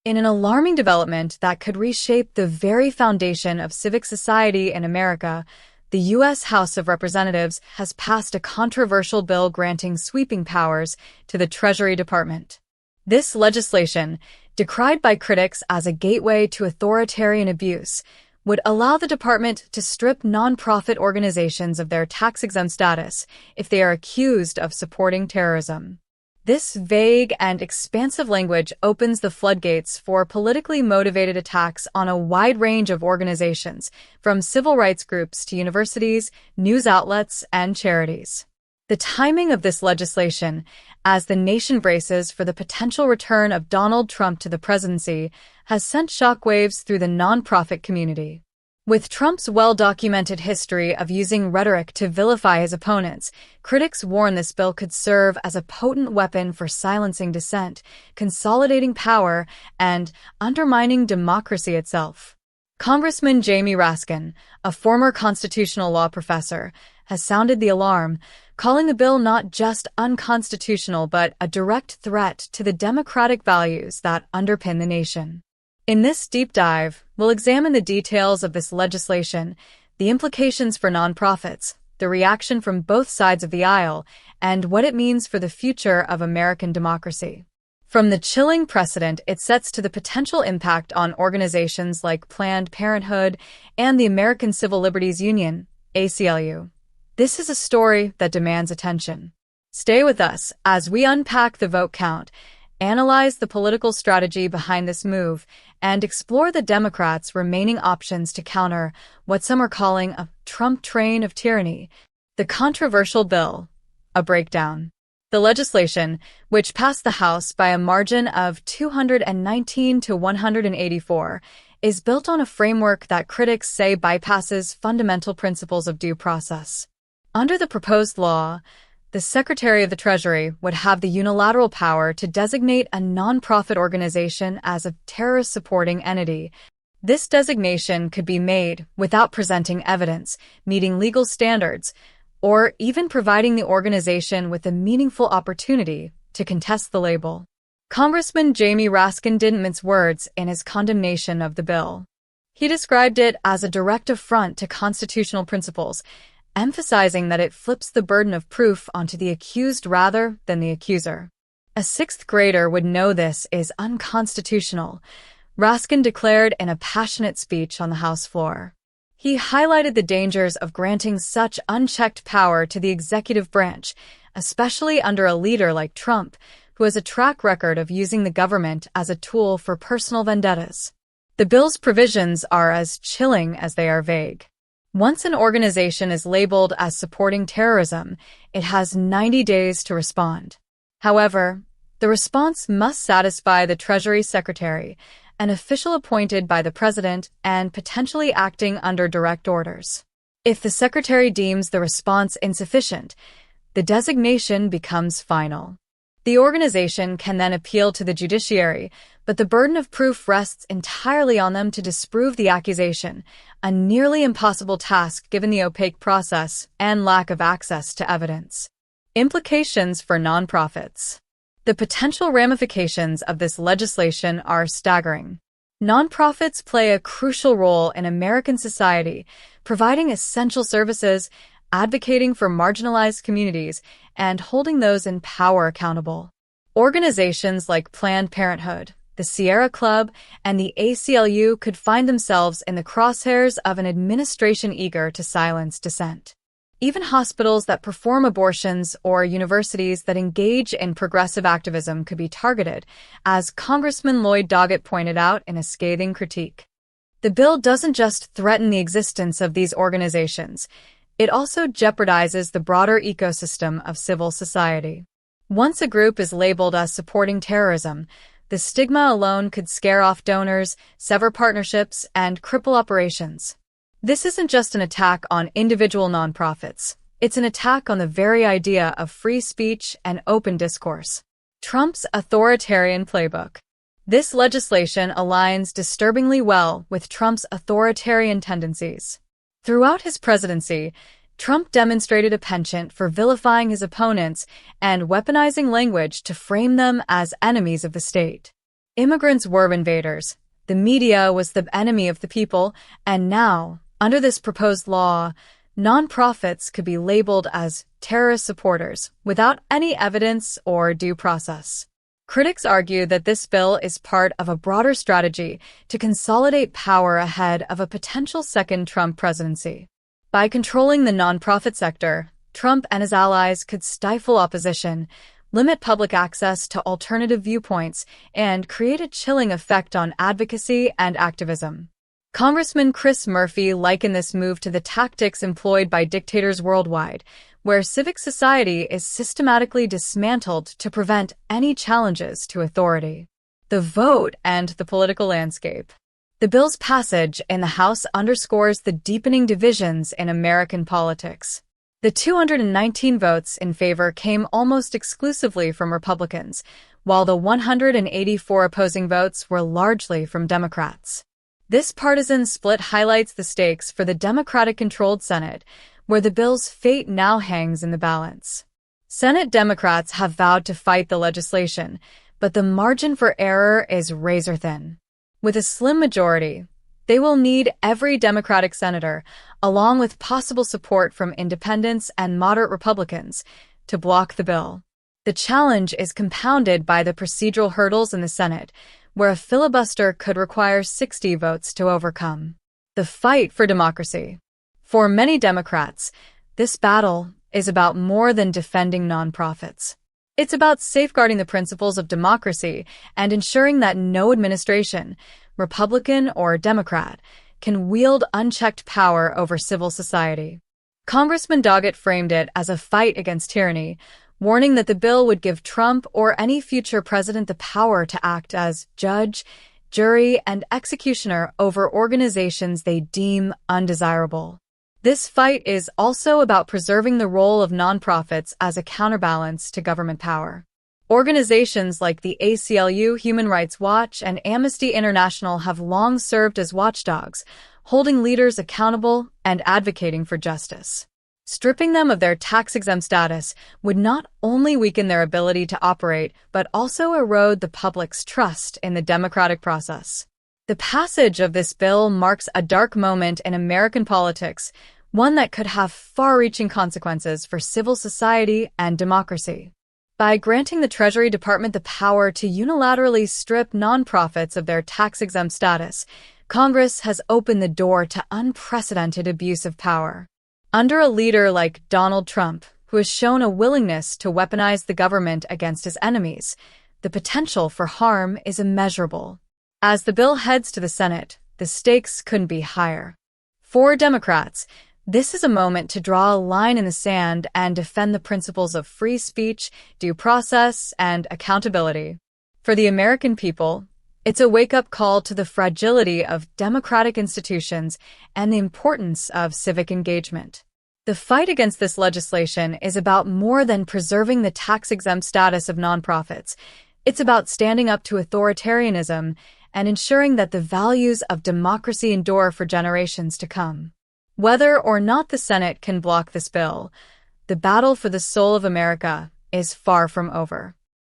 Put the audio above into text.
In an alarming development that could reshape the very foundation of civic society in America, the U.S. House of Representatives has passed a controversial bill granting sweeping powers to the Treasury Department. This legislation, decried by critics as a gateway to authoritarian abuse, would allow the department to strip nonprofit organizations of their tax-exempt status if they are accused of supporting terrorism. This vague and expansive language opens the floodgates for politically motivated attacks on a wide range of organizations, from civil rights groups to universities, news outlets, and charities. The timing of this legislation, as the nation braces for the potential return of Donald Trump to the presidency, has sent shockwaves through the nonprofit community. With Trump's well-documented history of using rhetoric to vilify his opponents, critics warn this bill could serve as a potent weapon for silencing dissent, consolidating power, and undermining democracy itself. Congressman Jamie Raskin, a former constitutional law professor, has sounded the alarm, calling the bill not just unconstitutional but a direct threat to the democratic values that underpin the nation. In this deep dive, we'll examine the details of this legislation, the implications for nonprofits, the reaction from both sides of the aisle, and what it means for the future of American democracy. From the chilling precedent it sets to the potential impact on organizations like Planned Parenthood and the American Civil Liberties Union, ACLU. This is a story that demands attention. Stay with us as we unpack the vote count, analyze the political strategy behind this move, and explore the Democrats' remaining options to counter what some are calling a Trump train of tyranny. The controversial bill, a breakdown. The legislation, which passed the House by a margin of 219 to 184, is built on a framework that critics say bypasses fundamental principles of due process. Under the proposed law, the Secretary of the Treasury would have the unilateral power to designate a nonprofit organization as a terrorist-supporting entity. This designation could be made without presenting evidence, meeting legal standards, or even providing the organization with a meaningful opportunity to contest the label. Congressman Jamie Raskin didn't mince words in his condemnation of the bill. He described it as a direct affront to constitutional principles, emphasizing that it flips the burden of proof onto the accused rather than the accuser. A sixth grader would know this is unconstitutional, Raskin declared in a passionate speech on the House floor. He highlighted the dangers of granting such unchecked power to the executive branch, especially under a leader like Trump, who has a track record of using the government as a tool for personal vendettas. The bill's provisions are as chilling as they are vague. Once an organization is labeled as supporting terrorism, it has 90 days to respond. However, the response must satisfy the Treasury Secretary, an official appointed by the President and potentially acting under direct orders. If the Secretary deems the response insufficient, the designation becomes final. The organization can then appeal to the judiciary, but the burden of proof rests entirely on them to disprove the accusation, a nearly impossible task given the opaque process and lack of access to evidence. Implications for nonprofits. The potential ramifications of this legislation are staggering. Nonprofits play a crucial role in American society, providing essential services, advocating for marginalized communities, and holding those in power accountable. Organizations like Planned Parenthood, the Sierra Club, and the ACLU could find themselves in the crosshairs of an administration eager to silence dissent. Even hospitals that perform abortions or universities that engage in progressive activism could be targeted, as Congressman Lloyd Doggett pointed out in a scathing critique. The bill doesn't just threaten the existence of these organizations, it also jeopardizes the broader ecosystem of civil society. Once a group is labeled as supporting terrorism, the stigma alone could scare off donors, sever partnerships, and cripple operations. This isn't just an attack on individual nonprofits. It's an attack on the very idea of free speech and open discourse. Trump's authoritarian playbook. This legislation aligns disturbingly well with Trump's authoritarian tendencies. Throughout his presidency, Trump demonstrated a penchant for vilifying his opponents and weaponizing language to frame them as enemies of the state. Immigrants were invaders. The media was the enemy of the people, and now, under this proposed law, nonprofits could be labeled as terrorist supporters without any evidence or due process. Critics argue that this bill is part of a broader strategy to consolidate power ahead of a potential second Trump presidency. By controlling the nonprofit sector, Trump and his allies could stifle opposition, limit public access to alternative viewpoints, and create a chilling effect on advocacy and activism. Congressman Chris Murphy likened this move to the tactics employed by dictators worldwide, where civic society is systematically dismantled to prevent any challenges to authority. The vote and the political landscape. The bill's passage in the House underscores the deepening divisions in American politics. The 219 votes in favor came almost exclusively from Republicans, while the 184 opposing votes were largely from Democrats. This partisan split highlights the stakes for the Democratic-controlled Senate, where the bill's fate now hangs in the balance. Senate Democrats have vowed to fight the legislation, but the margin for error is razor-thin. With a slim majority, they will need every Democratic senator, along with possible support from independents and moderate Republicans, to block the bill. The challenge is compounded by the procedural hurdles in the Senate, where a filibuster could require 60 votes to overcome. The fight for democracy. For many Democrats, this battle is about more than defending nonprofits. It's about safeguarding the principles of democracy and ensuring that no administration, Republican or Democrat, can wield unchecked power over civil society. Congressman Doggett framed it as a fight against tyranny, warning that the bill would give Trump or any future president the power to act as judge, jury, and executioner over organizations they deem undesirable. This fight is also about preserving the role of nonprofits as a counterbalance to government power. Organizations like the ACLU, Human Rights Watch, and Amnesty International have long served as watchdogs, holding leaders accountable and advocating for justice. Stripping them of their tax-exempt status would not only weaken their ability to operate, but also erode the public's trust in the democratic process. The passage of this bill marks a dark moment in American politics, one that could have far-reaching consequences for civil society and democracy. By granting the Treasury Department the power to unilaterally strip nonprofits of their tax-exempt status, Congress has opened the door to unprecedented abuse of power. Under a leader like Donald Trump, who has shown a willingness to weaponize the government against his enemies, the potential for harm is immeasurable. As the bill heads to the Senate, the stakes couldn't be higher. For Democrats, this is a moment to draw a line in the sand and defend the principles of free speech, due process, and accountability. For the American people, it's a wake-up call to the fragility of democratic institutions and the importance of civic engagement. The fight against this legislation is about more than preserving the tax-exempt status of nonprofits. It's about standing up to authoritarianism and ensuring that the values of democracy endure for generations to come. Whether or not the Senate can block this bill, the battle for the soul of America is far from over.